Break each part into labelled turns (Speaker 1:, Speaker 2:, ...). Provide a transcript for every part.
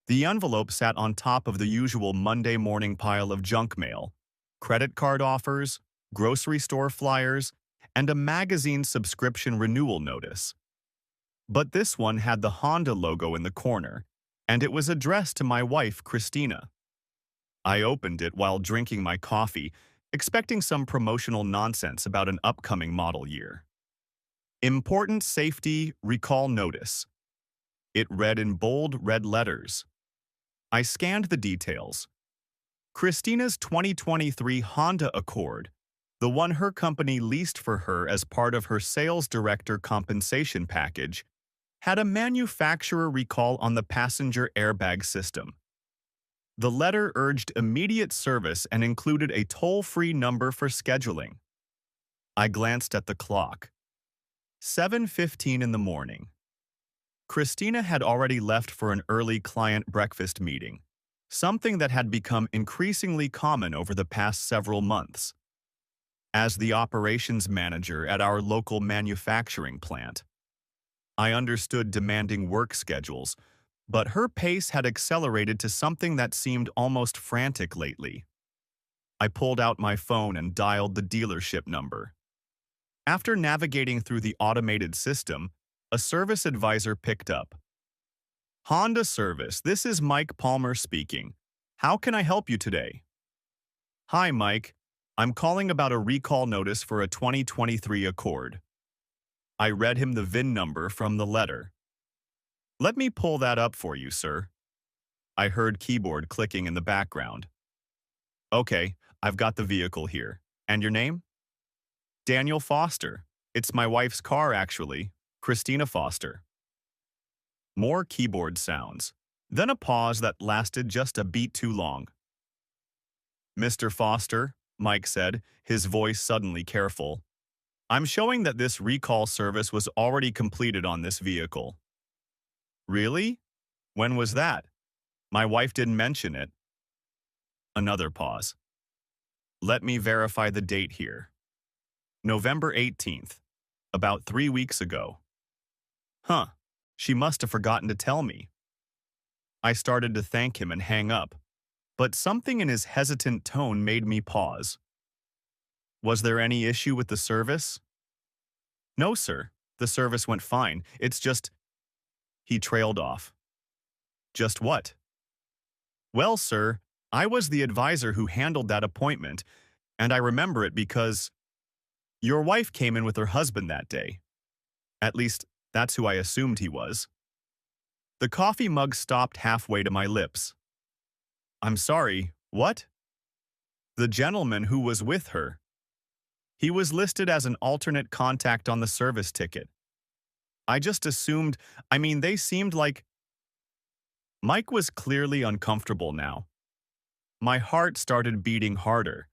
Speaker 1: The envelope sat on top of the usual Monday morning pile of junk mail, credit card offers, grocery store flyers, and a magazine subscription renewal notice. But this one had the Honda logo in the corner, and it was addressed to my wife, Christina. I opened it while drinking my coffee, expecting some promotional nonsense about an upcoming model year. Important safety recall notice. It read in bold red letters. I scanned the details. Christina's 2023 Honda Accord, the one her company leased for her as part of her sales director compensation package, had a manufacturer recall on the passenger airbag system. The letter urged immediate service and included a toll-free number for scheduling. I glanced at the clock. 7:15 in the morning. Christina had already left for an early client breakfast meeting, something that had become increasingly common over the past several months. As the operations manager at our local manufacturing plant, I understood demanding work schedules, but her pace had accelerated to something that seemed almost frantic lately. I pulled out my phone and dialed the dealership number. After navigating through the automated system, a service advisor picked up. Honda Service, this is Mike Palmer speaking. How can I help you today? Hi, Mike. I'm calling about a recall notice for a 2023 Accord. I read him the VIN number from the letter. Let me pull that up for you, sir. I heard keyboard clicking in the background. Okay, I've got the vehicle here. And your name? Daniel Foster. It's my wife's car, actually. Christina Foster. More keyboard sounds, then a pause that lasted just a beat too long. Mr. Foster, Mike said, his voice suddenly careful. I'm showing that this recall service was already completed on this vehicle. Really? When was that? My wife didn't mention it. Another pause. Let me verify the date here. November 18th, about 3 weeks ago. Huh, she must have forgotten to tell me. I started to thank him and hang up, but something in his hesitant tone made me pause. Was there any issue with the service? No, sir. The service went fine. It's just... He trailed off. Just what? Well, sir, I was the advisor who handled that appointment, and I remember it because your wife came in with her husband that day. At least, that's who I assumed he was. The coffee mug stopped halfway to my lips. I'm sorry, what? The gentleman who was with her. He was listed as an alternate contact on the service ticket. I just assumed, they seemed like... Mike was clearly uncomfortable now. My heart started beating harder.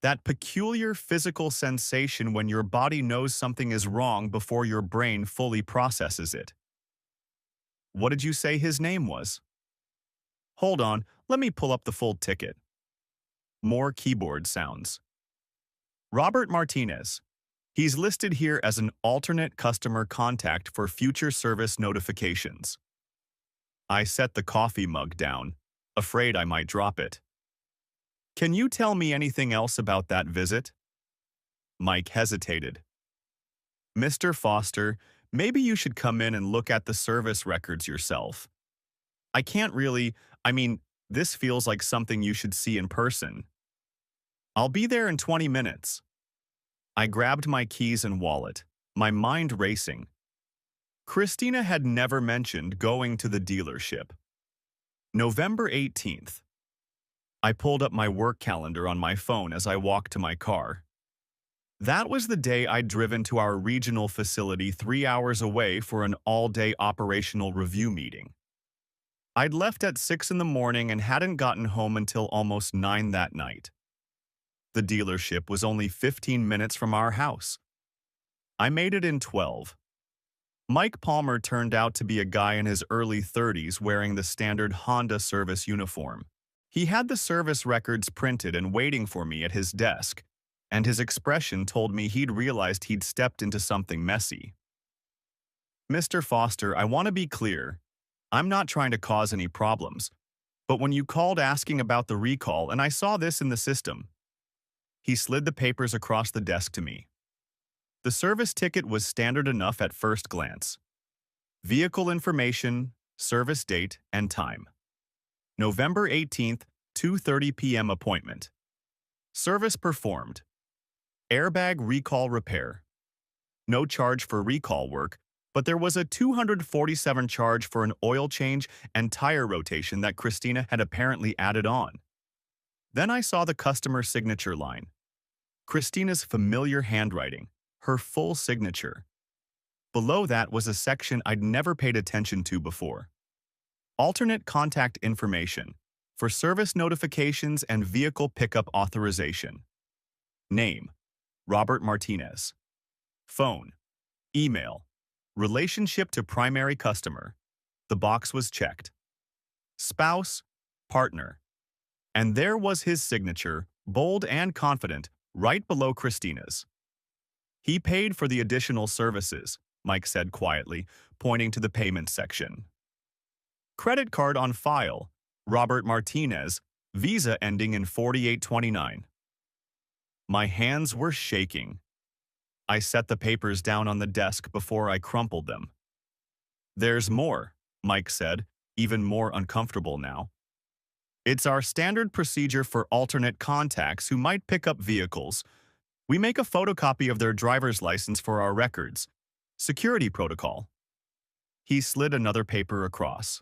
Speaker 1: That peculiar physical sensation when your body knows something is wrong before your brain fully processes it. What did you say his name was? Hold on, let me pull up the full ticket. More keyboard sounds. Robert Martinez. He's listed here as an alternate customer contact for future service notifications. I set the coffee mug down, afraid I might drop it. Can you tell me anything else about that visit? Mike hesitated. Mr. Foster, maybe you should come in and look at the service records yourself. I can't really, this feels like something you should see in person. I'll be there in 20 minutes. I grabbed my keys and wallet, my mind racing. Christina had never mentioned going to the dealership. November 18th. I pulled up my work calendar on my phone as I walked to my car. That was the day I'd driven to our regional facility 3 hours away for an all-day operational review meeting. I'd left at 6 in the morning and hadn't gotten home until almost 9 that night. The dealership was only 15 minutes from our house. I made it in 12. Mike Palmer turned out to be a guy in his early 30s wearing the standard Honda service uniform. He had the service records printed and waiting for me at his desk, and his expression told me he'd realized he'd stepped into something messy. Mr. Foster, I want to be clear. I'm not trying to cause any problems, but when you called asking about the recall and I saw this in the system, he slid the papers across the desk to me. The service ticket was standard enough at first glance. Vehicle information, service date, and time. November 18th, 2:30 p.m. appointment. Service performed. Airbag recall repair. No charge for recall work, but there was a $247 charge for an oil change and tire rotation that Christina had apparently added on. Then I saw the customer signature line. Christina's familiar handwriting, her full signature. Below that was a section I'd never paid attention to before. Alternate contact information for service notifications and vehicle pickup authorization. Name: Robert Martinez. Phone. Email. Relationship to primary customer. The box was checked. Spouse. Partner. And there was his signature, bold and confident, right below Christina's. He paid for the additional services, Mike said quietly, pointing to the payment section. Credit card on file, Robert Martinez, Visa ending in 4829. My hands were shaking. I set the papers down on the desk before I crumpled them. There's more, Mike said, even more uncomfortable now. It's our standard procedure for alternate contacts who might pick up vehicles. We make a photocopy of their driver's license for our records. Security protocol. He slid another paper across.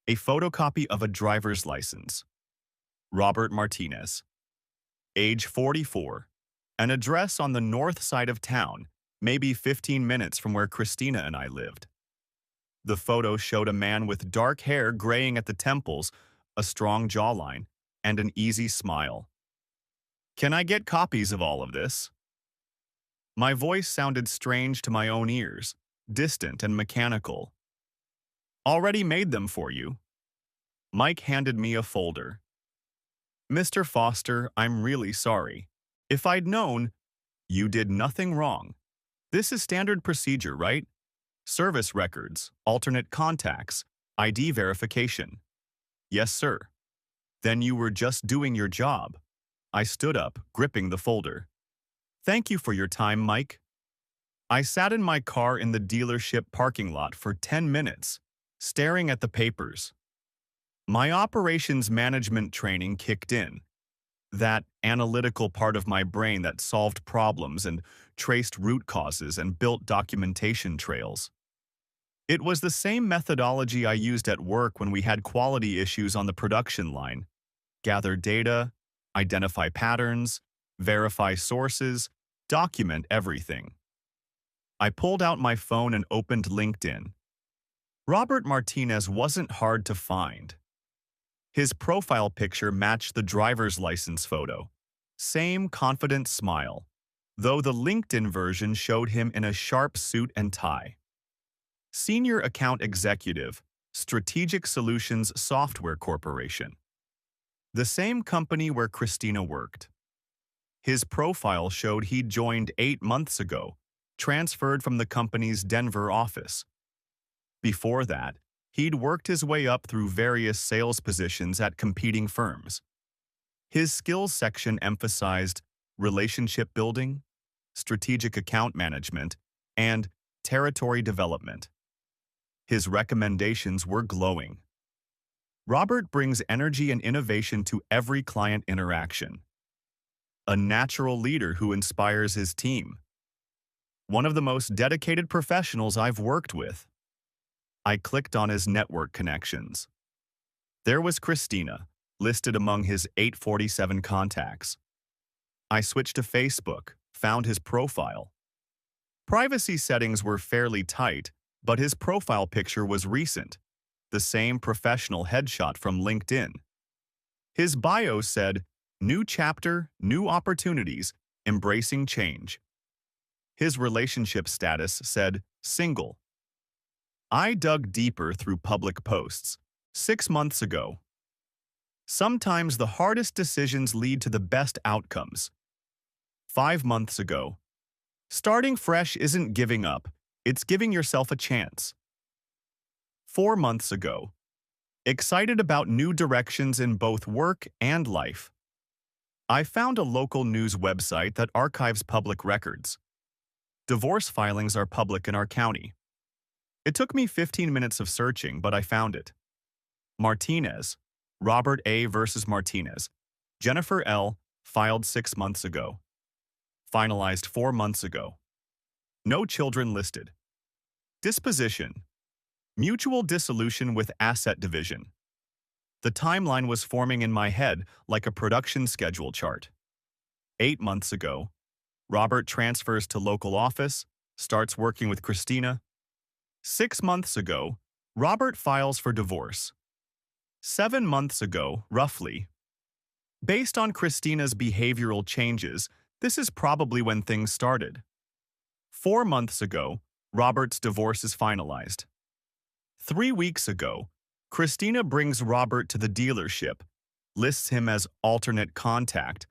Speaker 1: A photocopy of a driver's license. Robert Martinez. Age 44. An address on the north side of town, maybe 15 minutes from where Christina and I lived. The photo showed a man with dark hair graying at the temples, a strong jawline, and an easy smile. Can I get copies of all of this? My voice sounded strange to my own ears, distant and mechanical. Already made them for you. Mike handed me a folder. Mr. Foster, I'm really sorry. If I'd known, you did nothing wrong. This is standard procedure, right? Service records, alternate contacts, ID verification. Yes, sir. Then you were just doing your job. I stood up, gripping the folder. Thank you for your time, Mike. I sat in my car in the dealership parking lot for 10 minutes, staring at the papers. My operations management training kicked in. That analytical part of my brain that solved problems and traced root causes and built documentation trails. It was the same methodology I used at work when we had quality issues on the production line. Gather data, identify patterns, verify sources, document everything. I pulled out my phone and opened LinkedIn. Robert Martinez wasn't hard to find. His profile picture matched the driver's license photo. Same confident smile, though the LinkedIn version showed him in a sharp suit and tie. Senior Account Executive, Strategic Solutions Software Corporation. The same company where Christina worked. His profile showed he'd joined 8 months ago, transferred from the company's Denver office. Before that, he'd worked his way up through various sales positions at competing firms. His skills section emphasized relationship building, strategic account management, and territory development. His recommendations were glowing. Robert brings energy and innovation to every client interaction. A natural leader who inspires his team. One of the most dedicated professionals I've worked with. I clicked on his network connections. There was Christina, listed among his 847 contacts. I switched to Facebook, found his profile. Privacy settings were fairly tight, but his profile picture was recent, the same professional headshot from LinkedIn. His bio said, "New chapter, new opportunities, embracing change." His relationship status said, "Single." I dug deeper through public posts. 6 months ago. Sometimes the hardest decisions lead to the best outcomes. 5 months ago. Starting fresh isn't giving up, it's giving yourself a chance. 4 months ago. Excited about new directions in both work and life. I found a local news website that archives public records. Divorce filings are public in our county. It took me 15 minutes of searching, but I found it. Martinez, Robert A. versus Martinez. Jennifer L. filed 6 months ago. Finalized 4 months ago. No children listed. Disposition. Mutual dissolution with asset division. The timeline was forming in my head like a production schedule chart. 8 months ago, Robert transfers to local office, starts working with Christina. 6 months ago, Robert files for divorce. 7 months ago, roughly. Based on Christina's behavioral changes, this is probably when things started. 4 months ago, Robert's divorce is finalized. 3 weeks ago, Christina brings Robert to the dealership, lists him as alternate contact,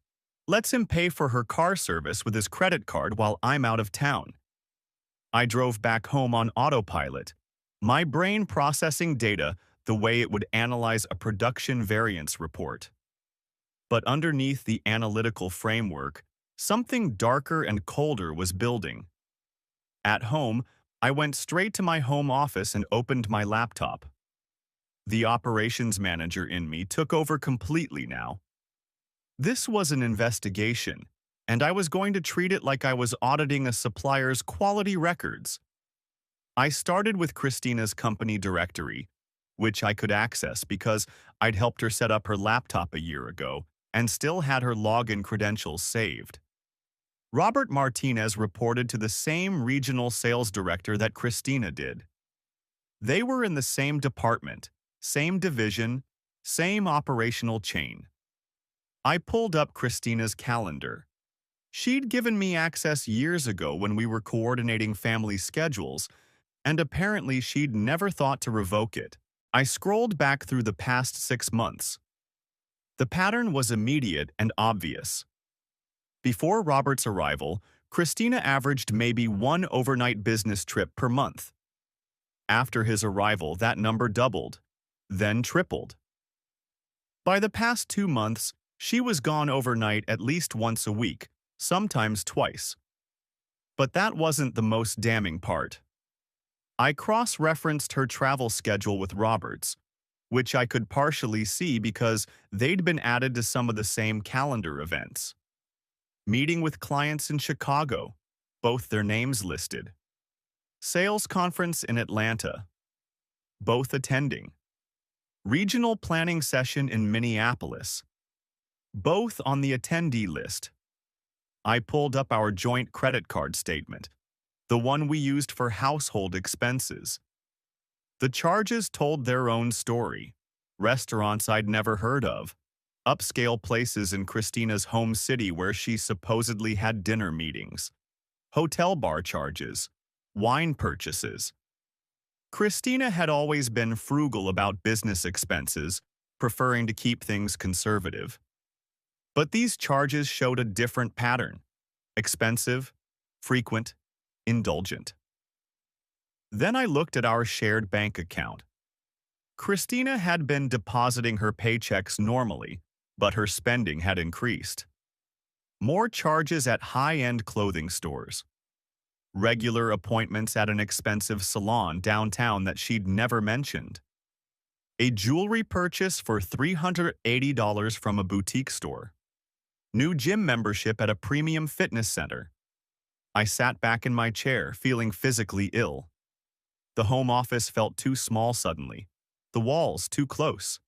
Speaker 1: lets him pay for her car service with his credit card while I'm out of town. I drove back home on autopilot, my brain processing data the way it would analyze a production variance report. But underneath the analytical framework, something darker and colder was building. At home, I went straight to my home office and opened my laptop. The operations manager in me took over completely now. This was an investigation, and I was going to treat it like I was auditing a supplier's quality records. I started with Christina's company directory, which I could access because I'd helped her set up her laptop a year ago and still had her login credentials saved. Robert Martinez reported to the same regional sales director that Christina did. They were in the same department, same division, same operational chain. I pulled up Christina's calendar. She'd given me access years ago when we were coordinating family schedules, and apparently she'd never thought to revoke it. I scrolled back through the past 6 months. The pattern was immediate and obvious. Before Robert's arrival, Christina averaged maybe 1 overnight business trip per month. After his arrival, that number doubled, then tripled. By the past 2 months, she was gone overnight at least once a week, sometimes twice. But that wasn't the most damning part. I cross-referenced her travel schedule with Robert's, which I could partially see because they'd been added to some of the same calendar events. Meeting with clients in Chicago, both their names listed. Sales conference in Atlanta, both attending. Regional planning session in Minneapolis, both on the attendee list. I pulled up our joint credit card statement, the one we used for household expenses. The charges told their own story. Restaurants I'd never heard of, upscale places in Christina's home city where she supposedly had dinner meetings, hotel bar charges, wine purchases. Christina had always been frugal about business expenses, preferring to keep things conservative. But these charges showed a different pattern: expensive, frequent, indulgent. Then I looked at our shared bank account. Christina had been depositing her paychecks normally, but her spending had increased. More charges at high-end clothing stores. Regular appointments at an expensive salon downtown that she'd never mentioned. A jewelry purchase for $380 from a boutique store. New gym membership at a premium fitness center. I sat back in my chair, feeling physically ill. The home office felt too small suddenly. The walls too close.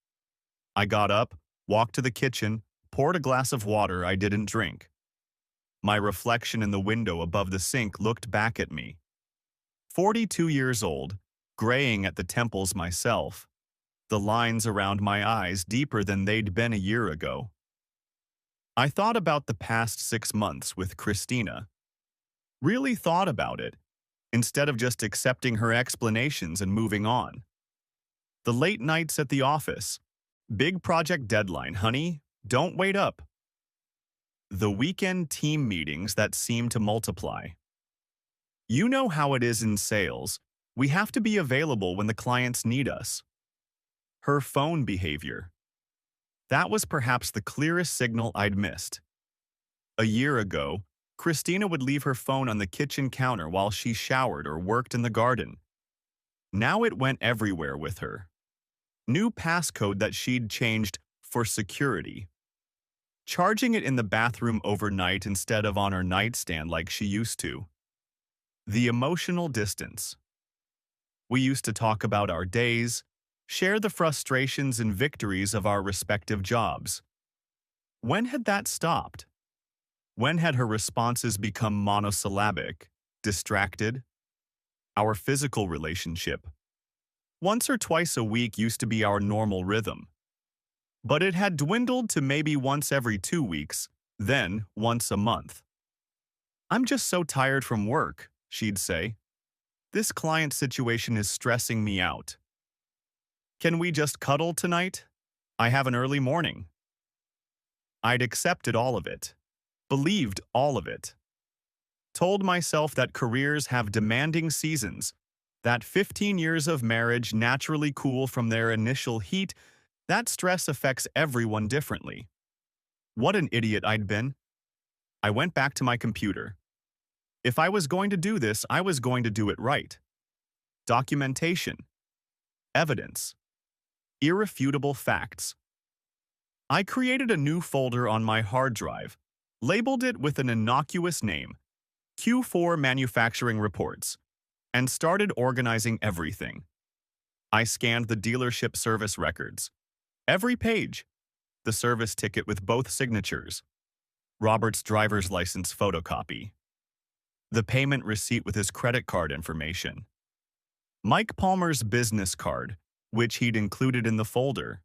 Speaker 1: I got up, walked to the kitchen, poured a glass of water I didn't drink. My reflection in the window above the sink looked back at me. 42 years old, graying at the temples myself. The lines around my eyes deeper than they'd been a year ago. I thought about the past 6 months with Christina. Really thought about it, instead of just accepting her explanations and moving on. The late nights at the office. Big project deadline, honey. Don't wait up. The weekend team meetings that seem to multiply. You know how it is in sales. We have to be available when the clients need us. Her phone behavior. That was perhaps the clearest signal I'd missed. A year ago, Christina would leave her phone on the kitchen counter while she showered or worked in the garden. Now it went everywhere with her. New passcode that she'd changed for security. Charging it in the bathroom overnight instead of on her nightstand like she used to. The emotional distance. We used to talk about our days, share the frustrations and victories of our respective jobs. When had that stopped? When had her responses become monosyllabic, distracted? Our physical relationship. Once or twice a week used to be our normal rhythm. But it had dwindled to maybe once every 2 weeks, then once a month. "I'm just so tired from work," she'd say. "This client situation is stressing me out. Can we just cuddle tonight? I have an early morning." I'd accepted all of it, believed all of it. Told myself that careers have demanding seasons, that 15 years of marriage naturally cool from their initial heat, that stress affects everyone differently. What an idiot I'd been. I went back to my computer. If I was going to do this, I was going to do it right. Documentation. Evidence. Irrefutable facts. I created a new folder on my hard drive, labeled it with an innocuous name, Q4 Manufacturing Reports, and started organizing everything. I scanned the dealership service records. Every page. The service ticket with both signatures. Robert's driver's license photocopy. The payment receipt with his credit card information. Mike Palmer's business card, which he'd included in the folder.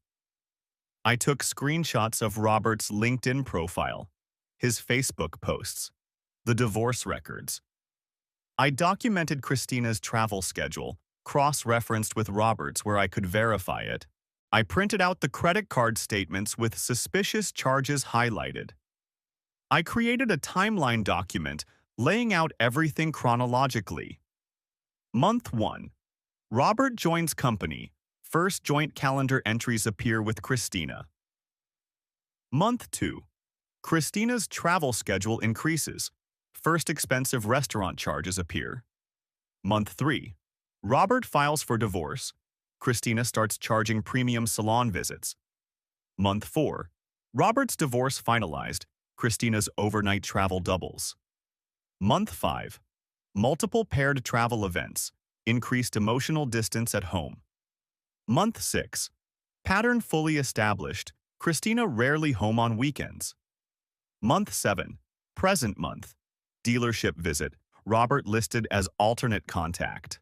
Speaker 1: I took screenshots of Robert's LinkedIn profile, his Facebook posts, the divorce records. I documented Christina's travel schedule, cross-referenced with Robert's where I could verify it. I printed out the credit card statements with suspicious charges highlighted. I created a timeline document laying out everything chronologically. Month 1. Robert joins company. First joint calendar entries appear with Christina. Month 2. Christina's travel schedule increases. First expensive restaurant charges appear. Month 3. Robert files for divorce. Christina starts charging premium salon visits. Month 4. Robert's divorce finalized. Christina's overnight travel doubles. Month 5. Multiple paired travel events. Increased emotional distance at home. Month 6. Pattern fully established. Christina rarely home on weekends. Month 7. Present month. Dealership visit. Robert listed as alternate contact.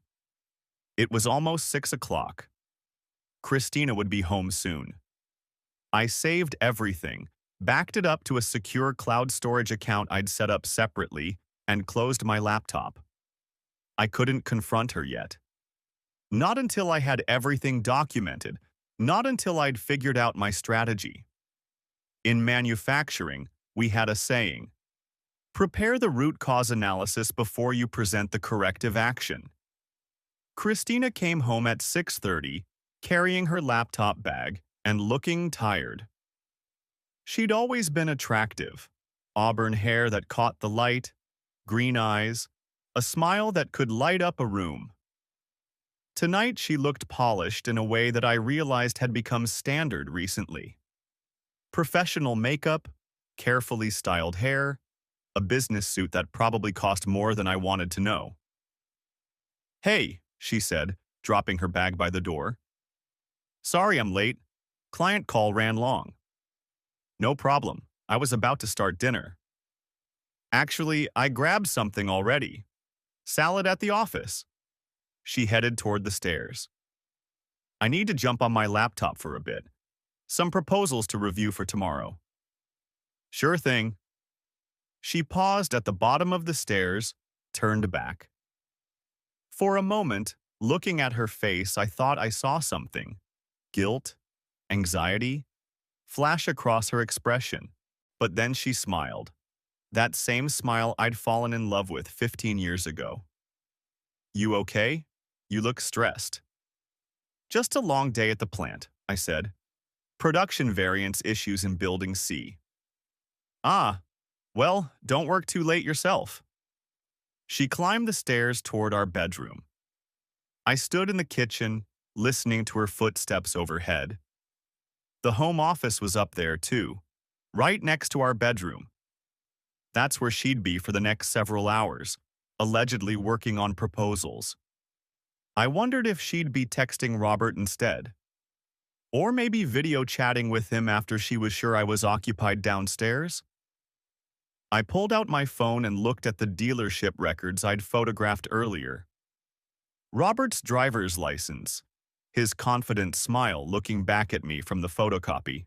Speaker 1: It was almost 6 o'clock. Christina would be home soon. I saved everything, backed it up to a secure cloud storage account I'd set up separately, and closed my laptop. I couldn't confront her yet. Not until I had everything documented, not until I'd figured out my strategy. In manufacturing, we had a saying, "Prepare the root cause analysis before you present the corrective action." Christina came home at 6:30, carrying her laptop bag and looking tired. She'd always been attractive. Auburn hair that caught the light, green eyes, a smile that could light up a room. Tonight she looked polished in a way that I realized had become standard recently. Professional makeup, carefully styled hair, a business suit that probably cost more than I wanted to know. "Hey," she said, dropping her bag by the door. "Sorry I'm late. Client call ran long." "No problem. I was about to start dinner." "Actually, I grabbed something already. Salad at the office." She headed toward the stairs. "I need to jump on my laptop for a bit. Some proposals to review for tomorrow." "Sure thing." She paused at the bottom of the stairs, turned back. For a moment, looking at her face, I thought I saw something. Guilt, anxiety, flash across her expression. But then she smiled. That same smile I'd fallen in love with 15 years ago. "You okay?" You look stressed. Just a long day at the plant, I said. Production variance issues in Building C. Ah, well, don't work too late yourself. She climbed the stairs toward our bedroom. I stood in the kitchen, listening to her footsteps overhead. The home office was up there, too, right next to our bedroom. That's where she'd be for the next several hours, allegedly working on proposals. I wondered if she'd be texting Robert instead. Or maybe video chatting with him after she was sure I was occupied downstairs? I pulled out my phone and looked at the dealership records I'd photographed earlier. Robert's driver's license, his confident smile looking back at me from the photocopy.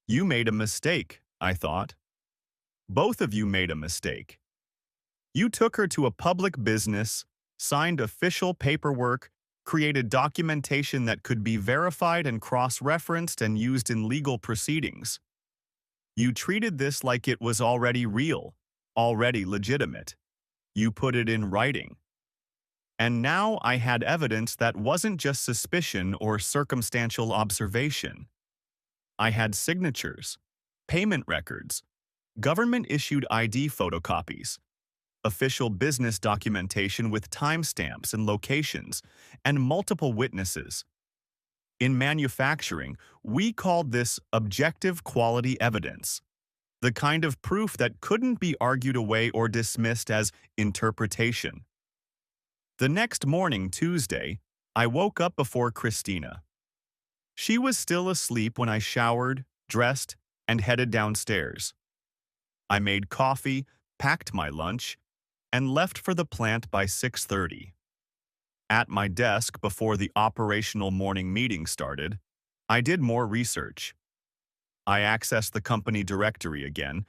Speaker 1: You made a mistake, I thought. Both of you made a mistake. You took her to a public business, signed official paperwork, created documentation that could be verified and cross-referenced and used in legal proceedings. You treated this like it was already real, already legitimate. You put it in writing. And now I had evidence that wasn't just suspicion or circumstantial observation. I had signatures, payment records, government-issued ID photocopies, official business documentation with timestamps and locations, and multiple witnesses. In manufacturing, we called this objective quality evidence, the kind of proof that couldn't be argued away or dismissed as interpretation. The next morning, Tuesday, I woke up before Christina. She was still asleep when I showered, dressed, and headed downstairs. I made coffee, packed my lunch, and left for the plant by 6:30. At my desk before the operational morning meeting started, I did more research. I accessed the company directory again.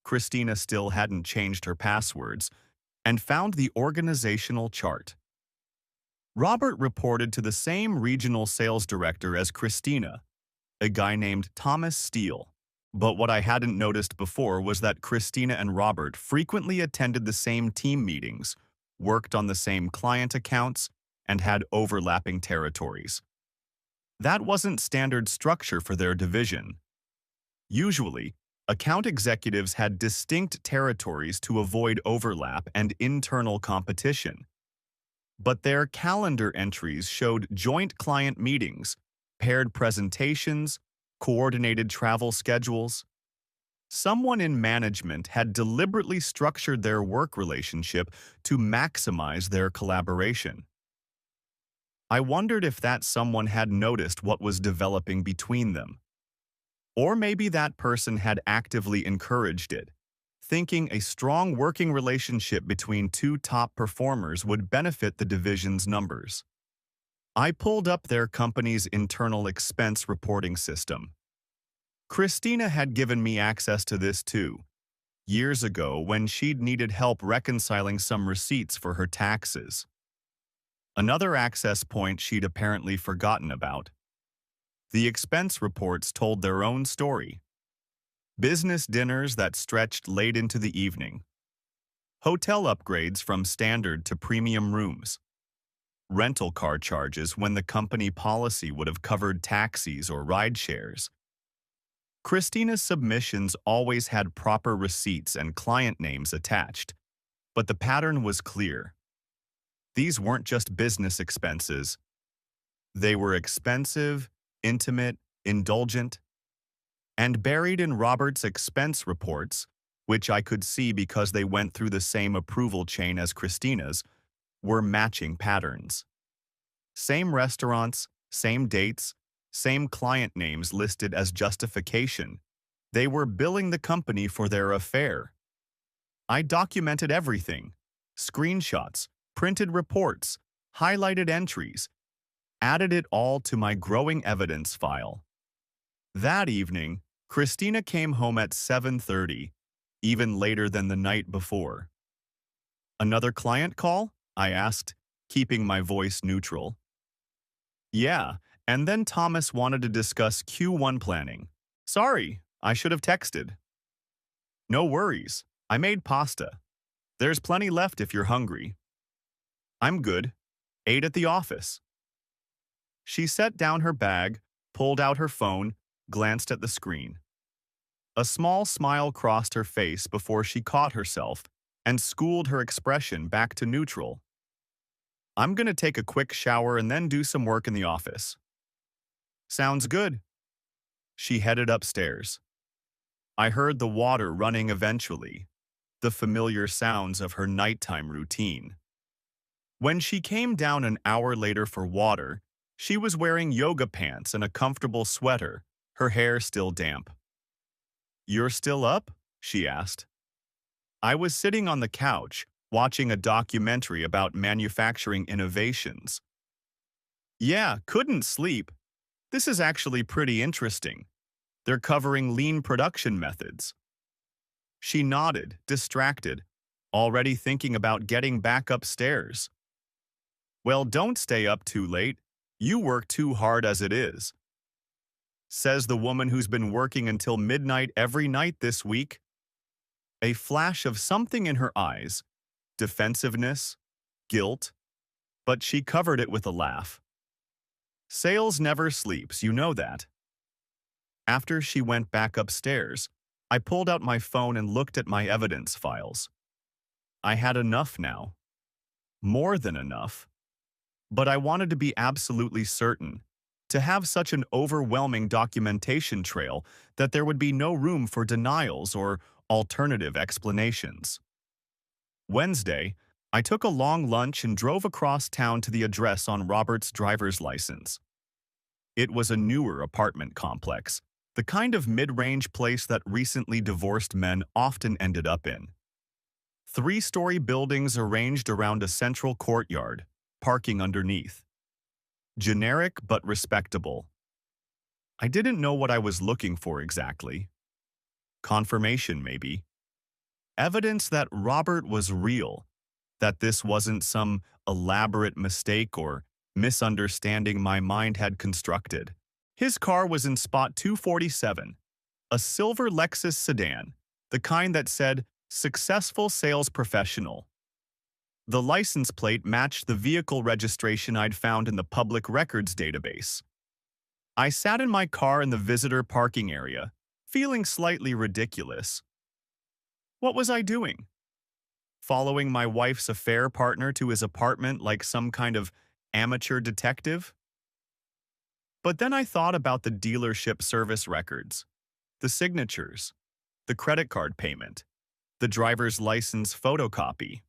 Speaker 1: Christina still hadn't changed her passwords, and found the organizational chart. Robert reported to the same regional sales director as Christina, a guy named Thomas Steele. But what I hadn't noticed before was that Christina and Robert frequently attended the same team meetings, worked on the same client accounts, and had overlapping territories. That wasn't standard structure for their division. Usually, account executives had distinct territories to avoid overlap and internal competition. But their calendar entries showed joint client meetings, paired presentations, coordinated travel schedules. Someone in management had deliberately structured their work relationship to maximize their collaboration. I wondered if that someone had noticed what was developing between them. Or maybe that person had actively encouraged it, thinking a strong working relationship between two top performers would benefit the division's numbers. I pulled up their company's internal expense reporting system. Christina had given me access to this too, years ago when she'd needed help reconciling some receipts for her taxes. Another access point she'd apparently forgotten about. The expense reports told their own story. Business dinners that stretched late into the evening. Hotel upgrades from standard to premium rooms. Rental car charges when the company policy would have covered taxis or ride shares. Christina's submissions always had proper receipts and client names attached, but the pattern was clear. These weren't just business expenses. They were expensive, intimate, indulgent, and buried in Robert's expense reports, which I could see because they went through the same approval chain as Christina's, were matching patterns. Same restaurants, same dates, same client names listed as justification. They were billing the company for their affair. I documented everything: screenshots, printed reports, highlighted entries, added it all to my growing evidence file. That evening, Christina came home at 7:30, even later than the night before. "Another client call?" I asked, keeping my voice neutral. "Yeah, and then Thomas wanted to discuss Q1 planning. Sorry, I should have texted." "No worries, I made pasta. There's plenty left if you're hungry." "I'm good. 8 at the office. She set down her bag, pulled out her phone, glanced at the screen. A small smile crossed her face before she caught herself and schooled her expression back to neutral. I'm gonna take a quick shower and then do some work in the office. Sounds good. She headed upstairs. I heard the water running eventually, the familiar sounds of her nighttime routine. When she came down an hour later for water, she was wearing yoga pants and a comfortable sweater, her hair still damp. "You're still up?" she asked. I was sitting on the couch, watching a documentary about manufacturing innovations. "Yeah, couldn't sleep. This is actually pretty interesting. They're covering lean production methods." She nodded, distracted, already thinking about getting back upstairs. "Well, don't stay up too late. You work too hard as it is," says the woman who's been working until midnight every night this week. A flash of something in her eyes, defensiveness, guilt, but she covered it with a laugh. Sales never sleeps, you know that. After she went back upstairs, I pulled out my phone and looked at my evidence files. I had enough now. More than enough. But I wanted to be absolutely certain, to have such an overwhelming documentation trail that there would be no room for denials or alternative explanations. Wednesday, I took a long lunch and drove across town to the address on Robert's driver's license. It was a newer apartment complex, the kind of mid-range place that recently divorced men often ended up in. 3-story buildings arranged around a central courtyard, parking underneath. Generic but respectable. I didn't know what I was looking for exactly. Confirmation, maybe. Evidence that Robert was real, that this wasn't some elaborate mistake or misunderstanding my mind had constructed. His car was in spot 247, a silver Lexus sedan, the kind that said, "Successful Sales Professional." The license plate matched the vehicle registration I'd found in the public records database. I sat in my car in the visitor parking area, feeling slightly ridiculous. What was I doing? Following my wife's affair partner to his apartment like some kind of amateur detective? But then I thought about the dealership service records, the signatures, the credit card payment, the driver's license photocopy.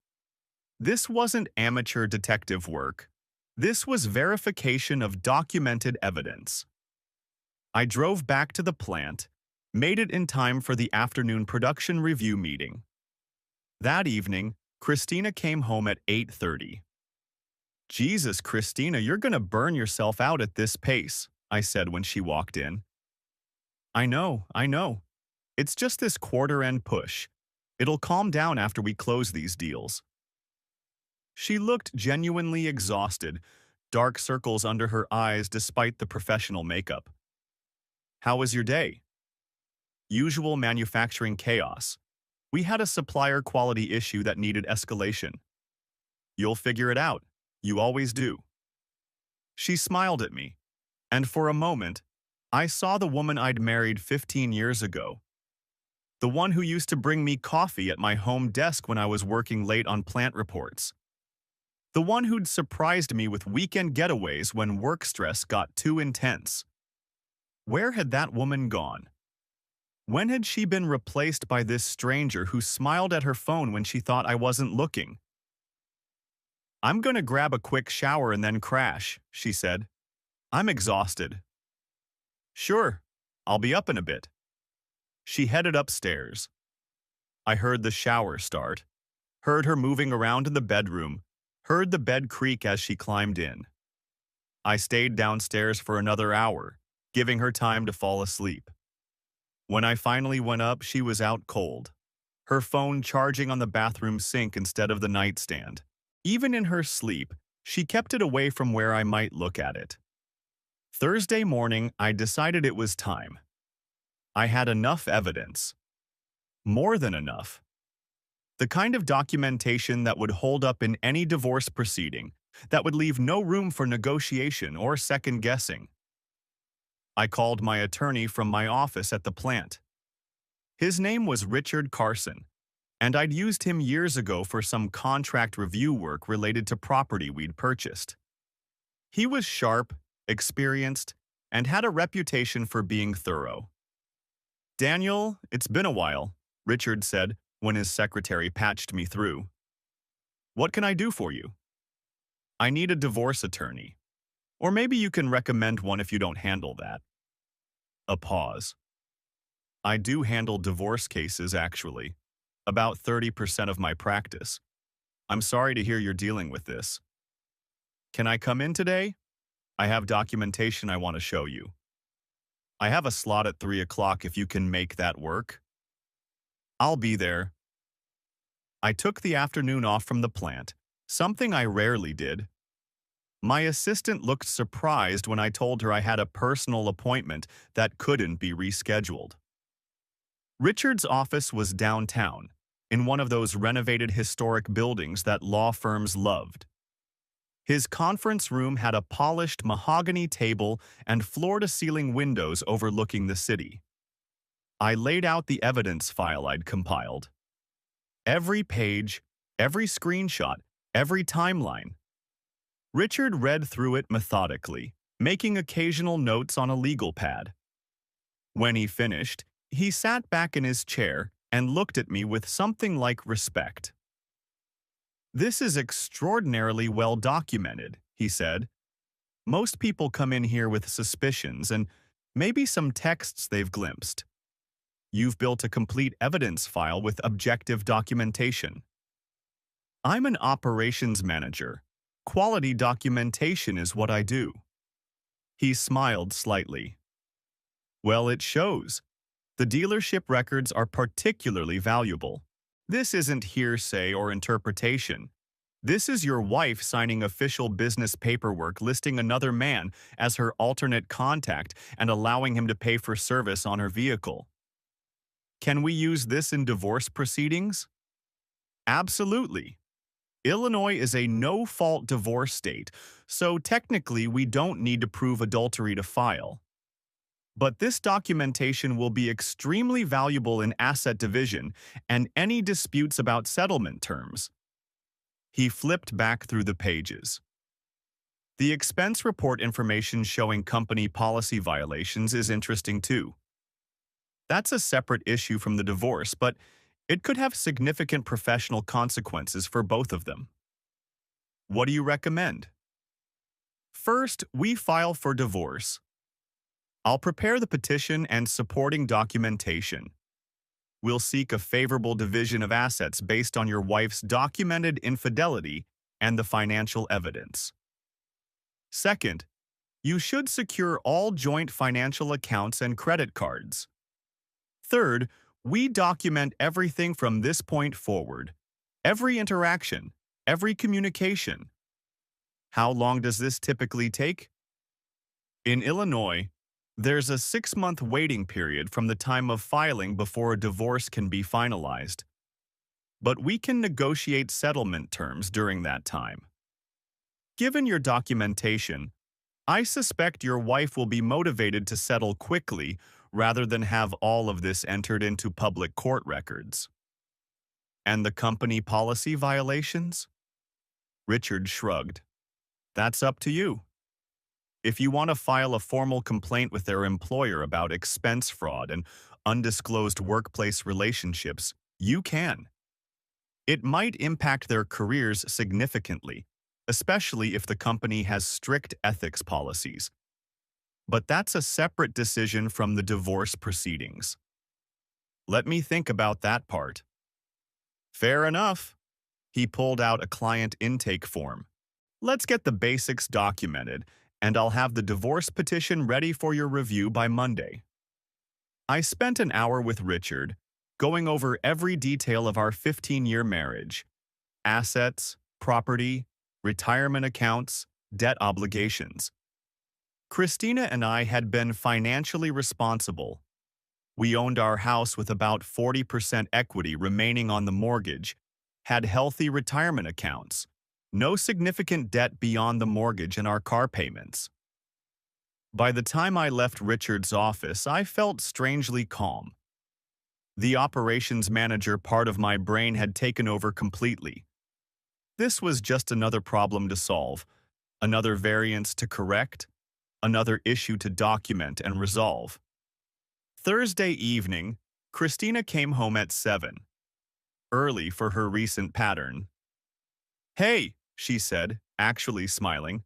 Speaker 1: This wasn't amateur detective work. This was verification of documented evidence. I drove back to the plant, made it in time for the afternoon production review meeting. That evening, Christina came home at 8:30. "Jesus, Christina, you're gonna burn yourself out at this pace," I said when she walked in. I know. It's just this quarter-end push. It'll calm down after we close these deals." She looked genuinely exhausted, dark circles under her eyes despite the professional makeup. "How was your day?" "Usual manufacturing chaos. We had a supplier quality issue that needed escalation." "You'll figure it out. You always do." She smiled at me, and for a moment, I saw the woman I'd married 15 years ago. The one who used to bring me coffee at my home desk when I was working late on plant reports. The one who'd surprised me with weekend getaways when work stress got too intense. Where had that woman gone? When had she been replaced by this stranger who smiled at her phone when she thought I wasn't looking? "I'm gonna grab a quick shower and then crash," she said. "I'm exhausted." "Sure, I'll be up in a bit." She headed upstairs. I heard the shower start, heard her moving around in the bedroom, heard the bed creak as she climbed in. I stayed downstairs for another hour, giving her time to fall asleep. When I finally went up, she was out cold, her phone charging on the bathroom sink instead of the nightstand. Even in her sleep, she kept it away from where I might look at it. Thursday morning, I decided it was time. I had enough evidence. More than enough. The kind of documentation that would hold up in any divorce proceeding, that would leave no room for negotiation or second guessing. I called my attorney from my office at the plant. His name was Richard Carson, and I'd used him years ago for some contract review work related to property we'd purchased. He was sharp, experienced, and had a reputation for being thorough. "Daniel, it's been a while," Richard said when his secretary patched me through. "What can I do for you?" "I need a divorce attorney. Or maybe you can recommend one if you don't handle that." A pause. "I do handle divorce cases, actually. About 30% of my practice. I'm sorry to hear you're dealing with this. Can I come in today? I have documentation I want to show you. I have a slot at 3 o'clock if you can make that work." "I'll be there." I took the afternoon off from the plant, something I rarely did. My assistant looked surprised when I told her I had a personal appointment that couldn't be rescheduled. Richard's office was downtown, in one of those renovated historic buildings that law firms loved. His conference room had a polished mahogany table and floor-to-ceiling windows overlooking the city. I laid out the evidence file I'd compiled. Every page, every screenshot, every timeline. Richard read through it methodically, making occasional notes on a legal pad. When he finished, he sat back in his chair and looked at me with something like respect. "This is extraordinarily well documented," he said. "Most people come in here with suspicions and maybe some texts they've glimpsed. You've built a complete evidence file with objective documentation. I'm an operations manager. Quality documentation is what I do." He smiled slightly. "Well, it shows. The dealership records are particularly valuable. This isn't hearsay or interpretation. This is your wife signing official business paperwork listing another man as her alternate contact and allowing him to pay for service on her vehicle. Can we use this in divorce proceedings?" "Absolutely. Illinois is a no-fault divorce state, so technically we don't need to prove adultery to file. But this documentation will be extremely valuable in asset division and any disputes about settlement terms." He flipped back through the pages. "The expense report information showing company policy violations is interesting too. That's a separate issue from the divorce, but it could have significant professional consequences for both of them. What do you recommend?" "First, we file for divorce. I'll prepare the petition and supporting documentation. We'll seek a favorable division of assets based on your wife's documented infidelity and the financial evidence. Second, you should secure all joint financial accounts and credit cards. Third, we document everything from this point forward. Every interaction, every communication. How long does this typically take? In Illinois, there's a 6-month waiting period from the time of filing before a divorce can be finalized. But we can negotiate settlement terms during that time. Given your documentation, I suspect your wife will be motivated to settle quickly rather than have all of this entered into public court records." "And the company policy violations?" Richard shrugged. "That's up to you. If you want to file a formal complaint with their employer about expense fraud and undisclosed workplace relationships, you can. It might impact their careers significantly, especially if the company has strict ethics policies. But that's a separate decision from the divorce proceedings." "Let me think about that part." "Fair enough." He pulled out a client intake form. "Let's get the basics documented, and I'll have the divorce petition ready for your review by Monday." I spent an hour with Richard, going over every detail of our 15-year marriage: assets, property, retirement accounts, debt obligations. Christina and I had been financially responsible. We owned our house with about 40% equity remaining on the mortgage, had healthy retirement accounts, No significant debt beyond the mortgage and our car payments. By the time I left Richard's office, I felt strangely calm. The operations manager part of my brain had taken over completely. This was just another problem to solve, another variance to correct, another issue to document and resolve. Thursday evening, Christina came home at 7, early for her recent pattern. "Hey," she said, actually smiling.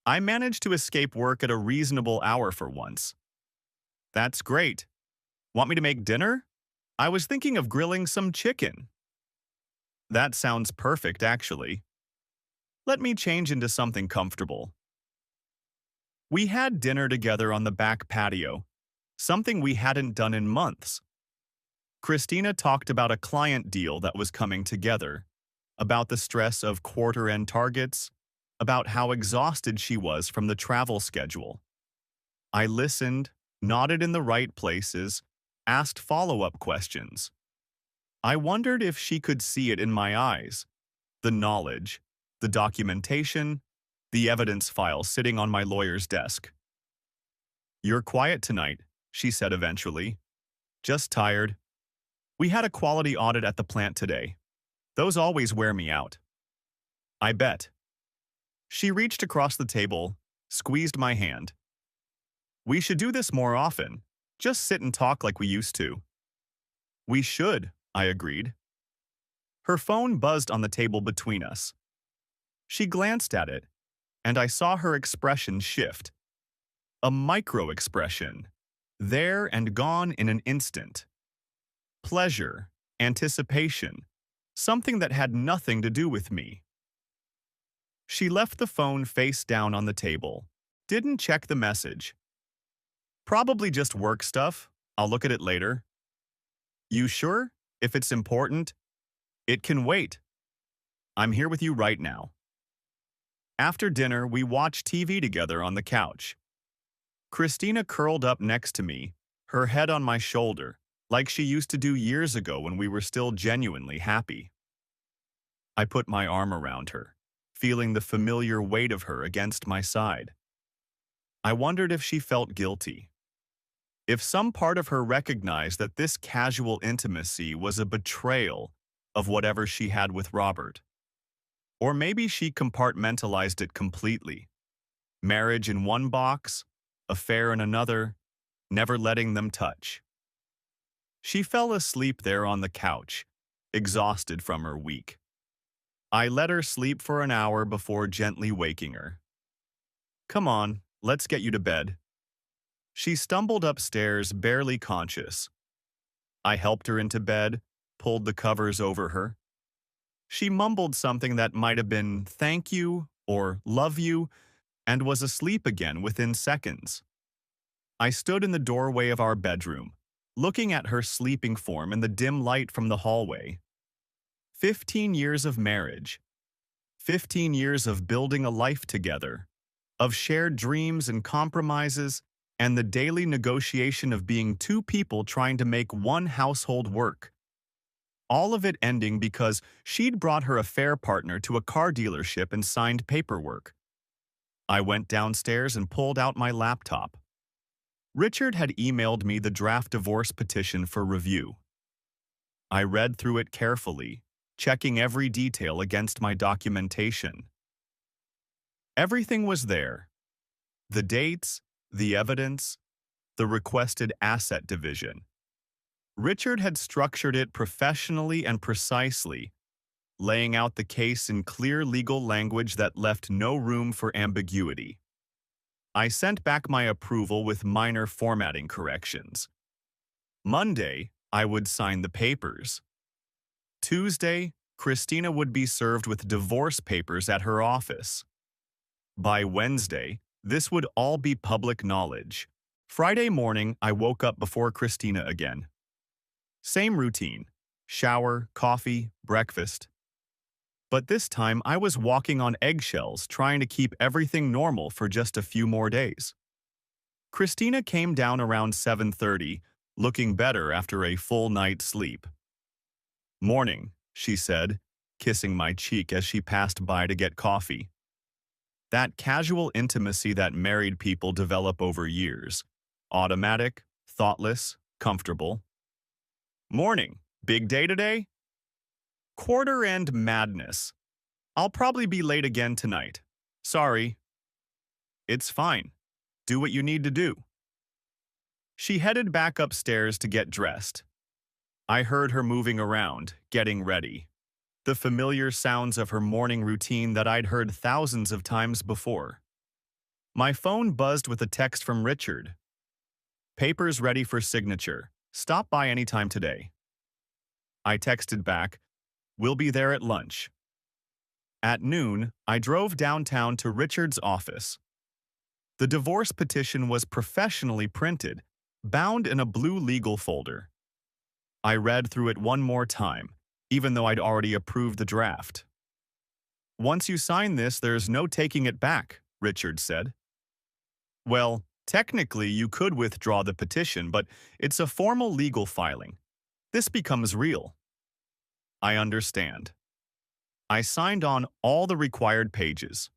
Speaker 1: "I managed to escape work at a reasonable hour for once." "That's great. Want me to make dinner? I was thinking of grilling some chicken." "That sounds perfect, actually. Let me change into something comfortable." We had dinner together on the back patio, something we hadn't done in months. Christina talked about a client deal that was coming together, about the stress of quarter-end targets, about how exhausted she was from the travel schedule. I listened, nodded in the right places, asked follow-up questions. I wondered if she could see it in my eyes, the knowledge, the documentation, the evidence file sitting on my lawyer's desk. "You're quiet tonight," she said eventually. "Just tired. We had a quality audit at the plant today. Those always wear me out." "I bet." She reached across the table, squeezed my hand. "We should do this more often. Just sit and talk like we used to." "We should," I agreed. Her phone buzzed on the table between us. She glanced at it, and I saw her expression shift. A micro-expression, there and gone in an instant. Pleasure, anticipation, something that had nothing to do with me. She left the phone face down on the table, didn't check the message. "Probably just work stuff. I'll look at it later." "You sure? If it's important?" "It can wait. I'm here with you right now." After dinner, we watched TV together on the couch. Christina curled up next to me, her head on my shoulder, like she used to do years ago when we were still genuinely happy. I put my arm around her, feeling the familiar weight of her against my side. I wondered if she felt guilty. If some part of her recognized that this casual intimacy was a betrayal of whatever she had with Robert. Or maybe she compartmentalized it completely. Marriage in one box, affair in another, never letting them touch. She fell asleep there on the couch, exhausted from her week. I let her sleep for an hour before gently waking her. "Come on, let's get you to bed." She stumbled upstairs, barely conscious. I helped her into bed, pulled the covers over her. She mumbled something that might have been "thank you" or "love you," and was asleep again within seconds. I stood in the doorway of our bedroom, looking at her sleeping form in the dim light from the hallway. 15 years of marriage. 15 years of building a life together, of shared dreams and compromises, and the daily negotiation of being two people trying to make one household work. All of it ending because she'd brought her affair partner to a car dealership and signed paperwork. I went downstairs and pulled out my laptop. Richard had emailed me the draft divorce petition for review. I read through it carefully, checking every detail against my documentation. Everything was there. The dates, the evidence, the requested asset division. Richard had structured it professionally and precisely, laying out the case in clear legal language that left no room for ambiguity. I sent back my approval with minor formatting corrections. Monday, I would sign the papers. Tuesday, Christina would be served with divorce papers at her office. By Wednesday, this would all be public knowledge. Friday morning, I woke up before Christina again. Same routine: shower, coffee, breakfast. But this time I was walking on eggshells, trying to keep everything normal for just a few more days. Christina came down around 7:30, looking better after a full night's sleep. "Morning," she said, kissing my cheek as she passed by to get coffee. That casual intimacy that married people develop over years. Automatic, thoughtless, comfortable. Morning. Big day today? Quarter-end madness. I'll probably be late again tonight. Sorry. It's fine. Do what you need to do. She headed back upstairs to get dressed. I heard her moving around, getting ready. The familiar sounds of her morning routine that I'd heard thousands of times before. My phone buzzed with a text from Richard. Papers ready for signature. Stop by anytime today. I texted back, we'll be there at lunch. At noon, I drove downtown to Richard's office. The divorce petition was professionally printed, bound in a blue legal folder. I read through it one more time, even though I'd already approved the draft. Once you sign this, there's no taking it back, Richard said. Well, technically you could withdraw the petition, but it's a formal legal filing. This becomes real. I understand. I signed on all the required pages.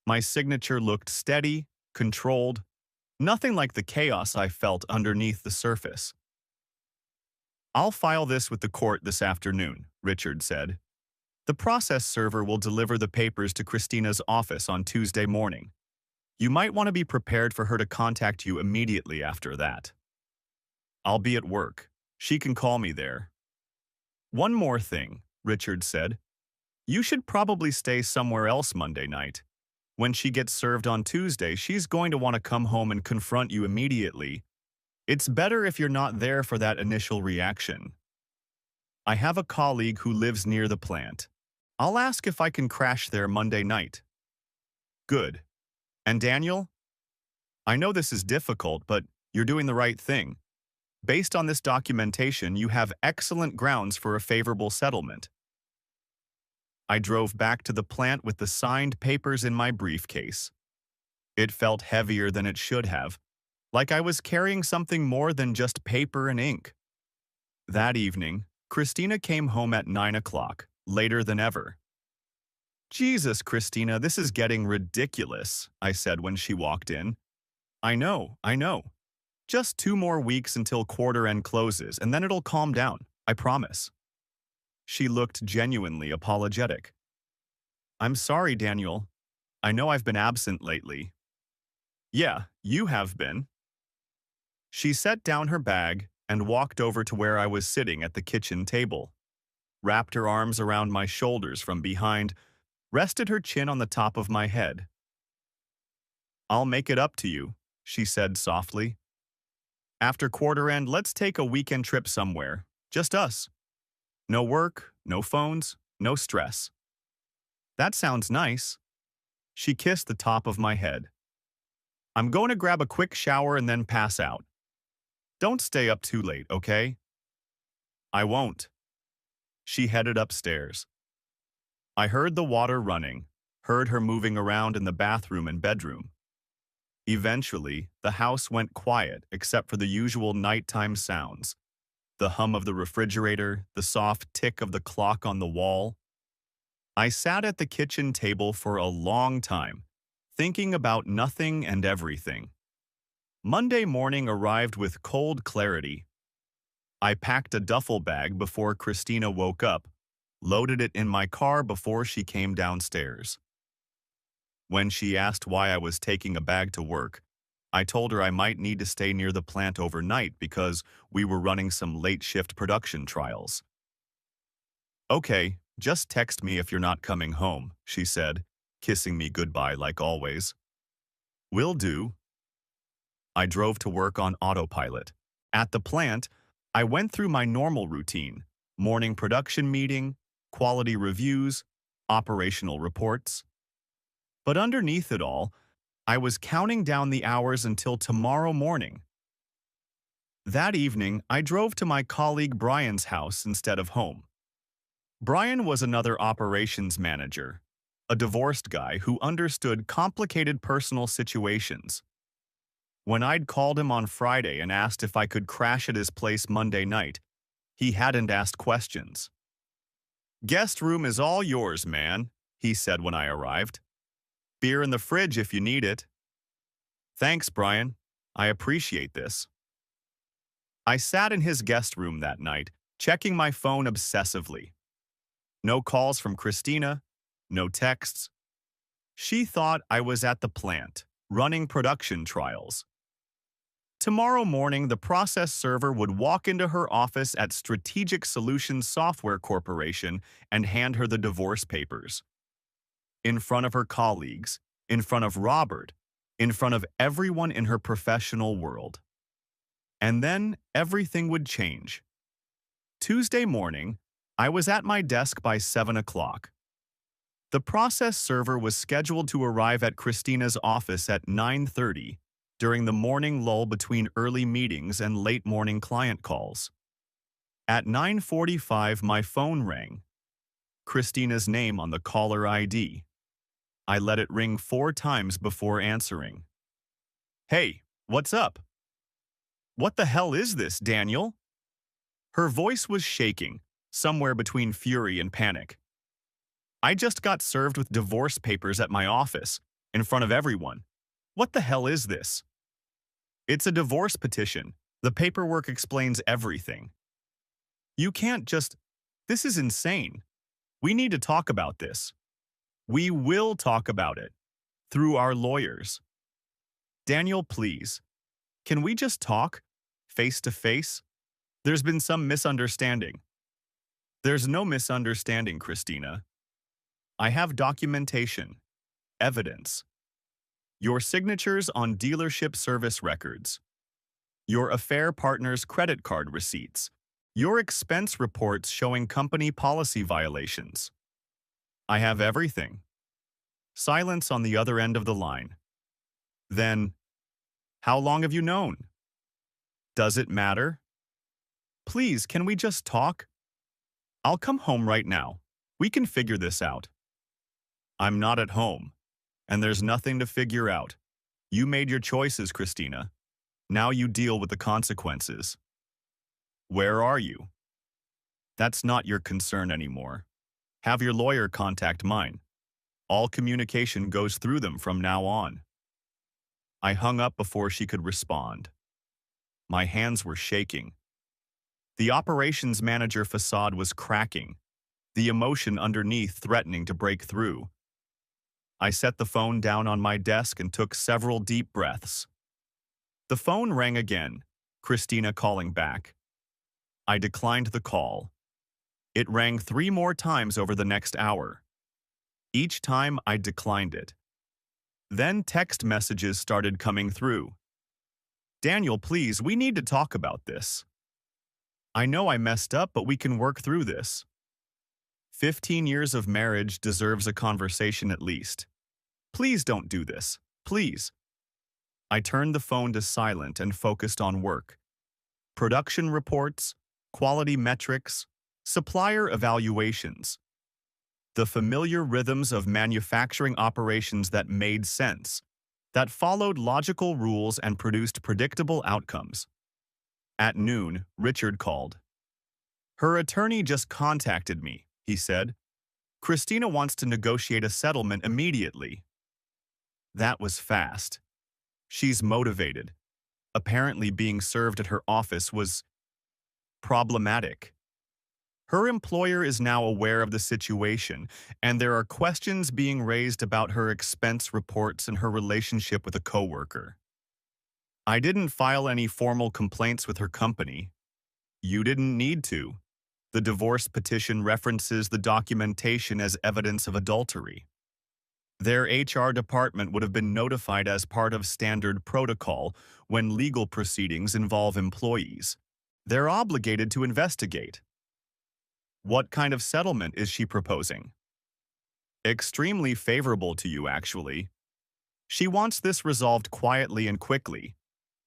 Speaker 1: My signature looked steady, controlled, nothing like the chaos I felt underneath the surface. I'll file this with the court this afternoon, Richard said. The process server will deliver the papers to Christina's office on Tuesday morning. You might want to be prepared for her to contact you immediately after that. I'll be at work. She can call me there. One more thing, Richard said. You should probably stay somewhere else Monday night. When she gets served on Tuesday, she's going to want to come home and confront you immediately. It's better if you're not there for that initial reaction. I have a colleague who lives near the plant. I'll ask if I can crash there Monday night. Good. And Daniel? I know this is difficult, but you're doing the right thing. Based on this documentation, you have excellent grounds for a favorable settlement. I drove back to the plant with the signed papers in my briefcase. It felt heavier than it should have, like I was carrying something more than just paper and ink. That evening, Christina came home at 9 o'clock, later than ever. Jesus, Christina, this is getting ridiculous, I said when she walked in. I know. Just 2 more weeks until quarter end closes, and then it'll calm down, I promise. She looked genuinely apologetic. I'm sorry, Daniel. I know I've been absent lately. Yeah, you have been. She set down her bag and walked over to where I was sitting at the kitchen table, wrapped her arms around my shoulders from behind, rested her chin on the top of my head. I'll make it up to you, she said softly. After quarter end, let's take a weekend trip somewhere, just us. No work, no phones, no stress. That sounds nice. She kissed the top of my head. I'm going to grab a quick shower and then pass out. Don't stay up too late, okay? I won't. She headed upstairs. I heard the water running, heard her moving around in the bathroom and bedroom. Eventually, the house went quiet except for the usual nighttime sounds. The hum of the refrigerator, the soft tick of the clock on the wall. I sat at the kitchen table for a long time, thinking about nothing and everything. Monday morning arrived with cold clarity. I packed a duffel bag before Christina woke up, loaded it in my car before she came downstairs. When she asked why I was taking a bag to work, I told her I might need to stay near the plant overnight because we were running some late-shift production trials. Okay, just text me if you're not coming home, she said, kissing me goodbye like always. Will do. I drove to work on autopilot. At the plant, I went through my normal routine: morning production meeting, quality reviews, operational reports. But underneath it all, I was counting down the hours until tomorrow morning. That evening, I drove to my colleague Brian's house instead of home. Brian was another operations manager, a divorced guy who understood complicated personal situations. When I'd called him on Friday and asked if I could crash at his place Monday night, he hadn't asked questions. Guest room is all yours, man, he said when I arrived. Beer in the fridge if you need it. Thanks, Brian. I appreciate this. I sat in his guest room that night, checking my phone obsessively. No calls from Christina, no texts. She thought I was at the plant, running production trials. Tomorrow morning, the process server would walk into her office at Strategic Solutions Software Corporation and hand her the divorce papers. In front of her colleagues, in front of Robert, in front of everyone in her professional world. And then everything would change. Tuesday morning, I was at my desk by 7 o'clock. The process server was scheduled to arrive at Christina's office at 9:30 during the morning lull between early meetings and late morning client calls. At 9:45, my phone rang. Christina's name on the caller ID. I let it ring 4 times before answering. Hey, what's up? What the hell is this, Daniel? Her voice was shaking, somewhere between fury and panic. I just got served with divorce papers at my office, in front of everyone. What the hell is this? It's a divorce petition. The paperwork explains everything. You can't just... This is insane. We need to talk about this. We will talk about it. Through our lawyers. Daniel, please. Can we just talk? Face to face? There's been some misunderstanding. There's no misunderstanding, Christina. I have documentation. Evidence. Your signatures on dealership service records. Your affair partner's credit card receipts. Your expense reports showing company policy violations. I have everything. Silence on the other end of the line. Then, how long have you known? Does it matter? Please, can we just talk? I'll come home right now. We can figure this out. I'm not at home, and there's nothing to figure out. You made your choices, Christina. Now you deal with the consequences. Where are you? That's not your concern anymore. Have your lawyer contact mine. All communication goes through them from now on. I hung up before she could respond. My hands were shaking. The operations manager facade was cracking, the emotion underneath threatening to break through. I set the phone down on my desk and took several deep breaths. The phone rang again, Christina calling back. I declined the call. It rang 3 more times over the next hour. Each time I declined it. Then text messages started coming through. Daniel, please, we need to talk about this. I know I messed up, but we can work through this. 15 years of marriage deserves a conversation at least. Please don't do this. Please. I turned the phone to silent and focused on work. Production reports, quality metrics, supplier evaluations. The familiar rhythms of manufacturing operations that made sense, that followed logical rules and produced predictable outcomes. At noon, Richard called. Her attorney just contacted me, he said. Christina wants to negotiate a settlement immediately. That was fast. She's motivated. Apparently being served at her office was problematic. Her employer is now aware of the situation, and there are questions being raised about her expense reports and her relationship with a coworker. I didn't file any formal complaints with her company. You didn't need to. The divorce petition references the documentation as evidence of adultery. Their HR department would have been notified as part of standard protocol when legal proceedings involve employees. They're obligated to investigate. What kind of settlement is she proposing? Extremely favorable to you, actually. She wants this resolved quietly and quickly.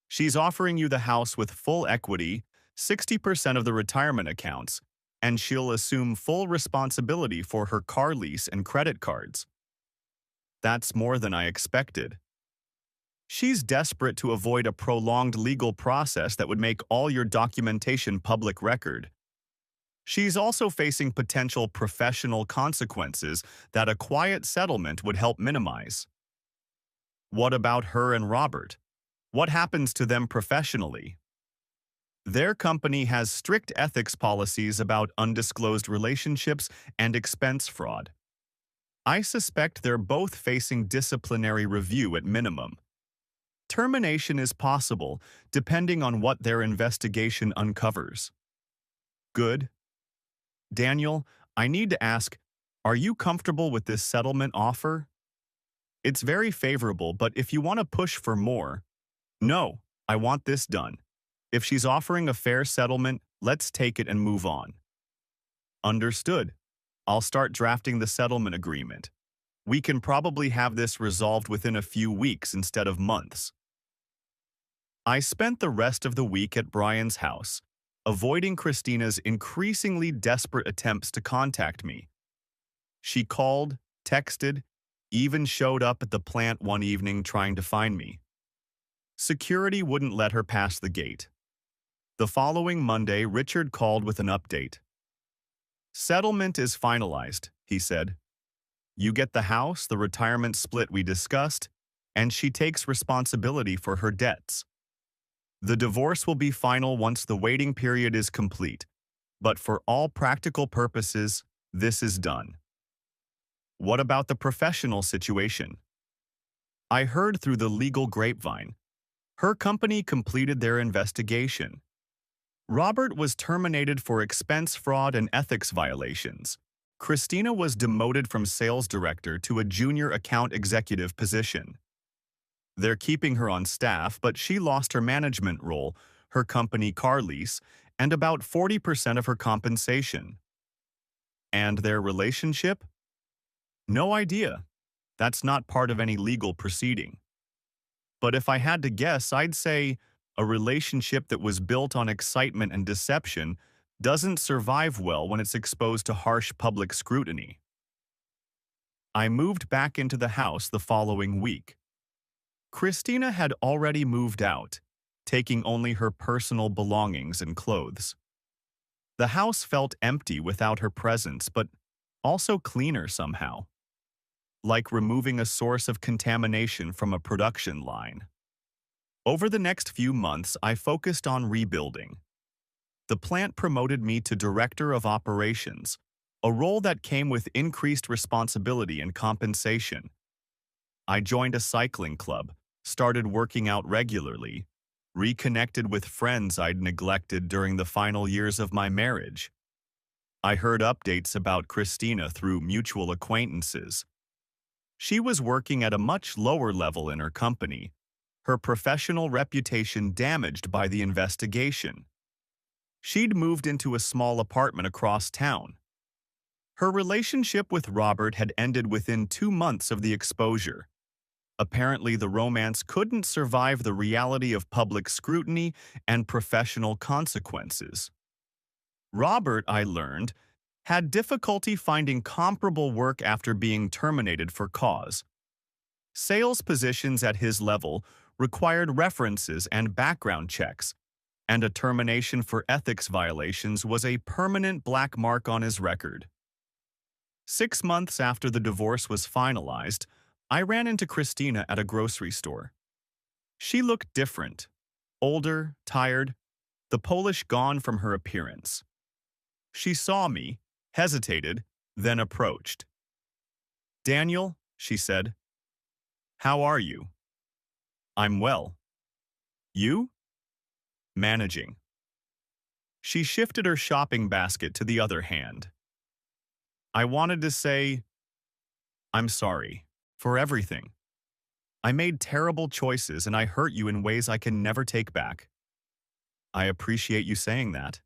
Speaker 1: She's offering you the house with full equity, 60% of the retirement accounts, and she'll assume full responsibility for her car lease and credit cards. That's more than I expected. She's desperate to avoid a prolonged legal process that would make all your documentation public record. She's also facing potential professional consequences that a quiet settlement would help minimize. What about her and Robert? What happens to them professionally? Their company has strict ethics policies about undisclosed relationships and expense fraud. I suspect they're both facing disciplinary review at minimum. Termination is possible, depending on what their investigation uncovers. Good. Daniel, I need to ask, are you comfortable with this settlement offer? It's very favorable, but if you want to push for more, no, I want this done. If she's offering a fair settlement, let's take it and move on. Understood. I'll start drafting the settlement agreement. We can probably have this resolved within a few weeks instead of months. I spent the rest of the week at Brian's house, avoiding Christina's increasingly desperate attempts to contact me. She called, texted, even showed up at the plant one evening trying to find me. Security wouldn't let her pass the gate. The following Monday, Richard called with an update. Settlement is finalized, he said. You get the house, the retirement split we discussed, and she takes responsibility for her debts. The divorce will be final once the waiting period is complete, but for all practical purposes, this is done. What about the professional situation? I heard through the legal grapevine. Her company completed their investigation. Robert was terminated for expense fraud and ethics violations. Christina was demoted from sales director to a junior account executive position. They're keeping her on staff, but she lost her management role, her company car lease, and about 40% of her compensation. And their relationship? No idea. That's not part of any legal proceeding. But if I had to guess, I'd say a relationship that was built on excitement and deception doesn't survive well when it's exposed to harsh public scrutiny. I moved back into the house the following week. Christina had already moved out, taking only her personal belongings and clothes. The house felt empty without her presence, but also cleaner somehow, like removing a source of contamination from a production line. Over the next few months, I focused on rebuilding. The plant promoted me to Director of Operations, a role that came with increased responsibility and compensation. I joined a cycling club, started working out regularly, reconnected with friends I'd neglected during the final years of my marriage. I heard updates about Christina through mutual acquaintances. She was working at a much lower level in her company, her professional reputation damaged by the investigation. She'd moved into a small apartment across town. Her relationship with Robert had ended within 2 months of the exposure. Apparently, the romance couldn't survive the reality of public scrutiny and professional consequences. Robert, I learned, had difficulty finding comparable work after being terminated for cause. Sales positions at his level required references and background checks, and a termination for ethics violations was a permanent black mark on his record. 6 months after the divorce was finalized, I ran into Christina at a grocery store. She looked different, older, tired, the polish gone from her appearance. She saw me, hesitated, then approached. "Daniel," she said, "how are you?" "I'm well." "You?" "Managing." She shifted her shopping basket to the other hand. I wanted to say, "I'm sorry for everything. I made terrible choices and I hurt you in ways I can never take back." "I appreciate you saying that.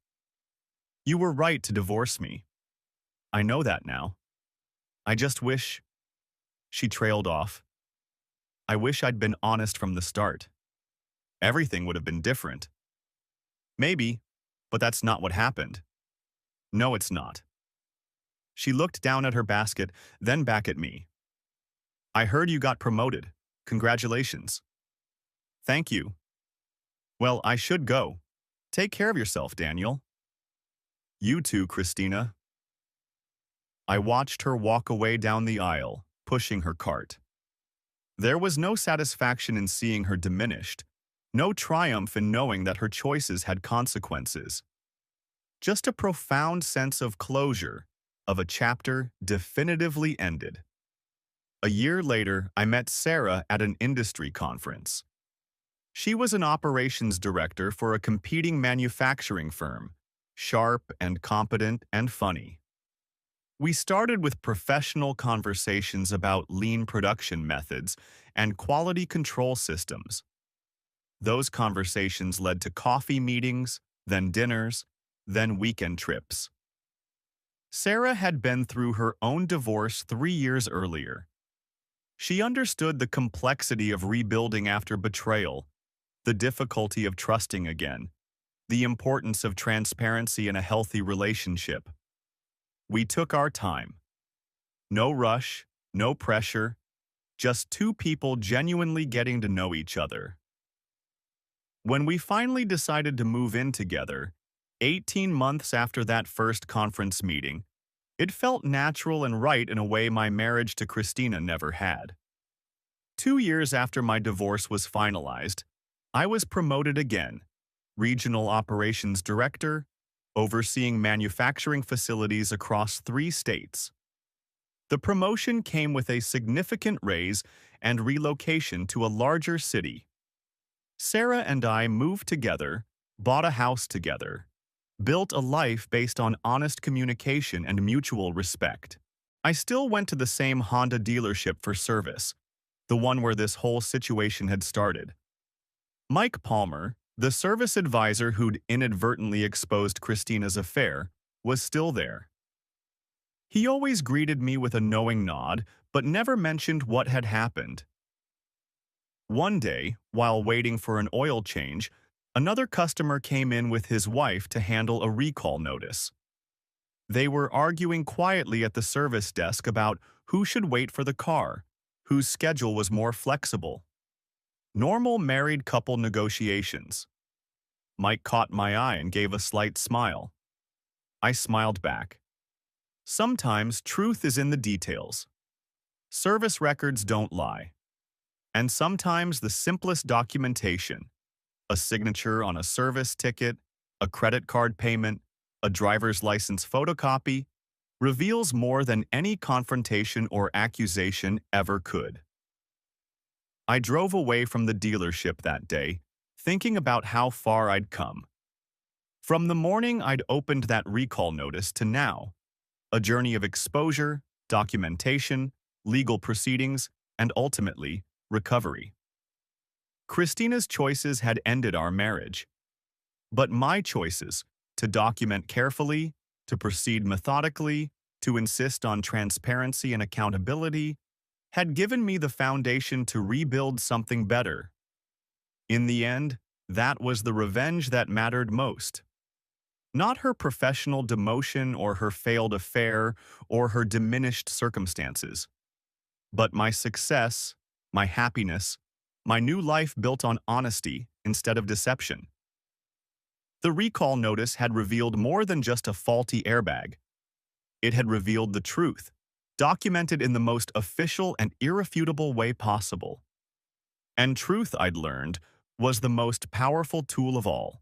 Speaker 1: You were right to divorce me. I know that now. I just wish—" She trailed off. "I wish I'd been honest from the start. Everything would have been different." "Maybe, but that's not what happened." "No, it's not." She looked down at her basket, then back at me. "I heard you got promoted. Congratulations." "Thank you." "Well, I should go. Take care of yourself, Daniel." You too, Christina. I watched her walk away down the aisle, pushing her cart. There was no satisfaction in seeing her diminished, no triumph in knowing that her choices had consequences. Just a profound sense of closure, of a chapter definitively ended. A year later, I met Sarah at an industry conference. She was an operations director for a competing manufacturing firm, sharp and competent and funny. We started with professional conversations about lean production methods and quality control systems. Those conversations led to coffee meetings, then dinners, then weekend trips. Sarah had been through her own divorce 3 years earlier. She understood the complexity of rebuilding after betrayal, the difficulty of trusting again, the importance of transparency in a healthy relationship. We took our time. No rush, no pressure, just two people genuinely getting to know each other. When we finally decided to move in together, 18 months after that first conference meeting, it felt natural and right in a way my marriage to Christina never had. 2 years after my divorce was finalized, I was promoted again, regional operations director, overseeing manufacturing facilities across 3 states. The promotion came with a significant raise and relocation to a larger city. Sarah and I moved together, bought a house together, built a life based on honest communication and mutual respect. I still went to the same Honda dealership for service, the one where this whole situation had started. Mike Palmer, the service advisor who'd inadvertently exposed Christina's affair, was still there. He always greeted me with a knowing nod, but never mentioned what had happened. One day, while waiting for an oil change, another customer came in with his wife to handle a recall notice. They were arguing quietly at the service desk about who should wait for the car, whose schedule was more flexible. Normal married couple negotiations. Mike caught my eye and gave a slight smile. I smiled back. Sometimes truth is in the details. Service records don't lie. And sometimes the simplest documentation, a signature on a service ticket, a credit card payment, a driver's license photocopy, reveals more than any confrontation or accusation ever could. I drove away from the dealership that day, thinking about how far I'd come. From the morning I'd opened that recall notice to now, a journey of exposure, documentation, legal proceedings, and ultimately, recovery. Christina's choices had ended our marriage. But my choices, to document carefully, to proceed methodically, to insist on transparency and accountability, had given me the foundation to rebuild something better. In the end, that was the revenge that mattered most. Not her professional demotion or her failed affair or her diminished circumstances, but my success, my happiness, my new life built on honesty instead of deception. The recall notice had revealed more than just a faulty airbag. It had revealed the truth, documented in the most official and irrefutable way possible. And truth, I'd learned, was the most powerful tool of all.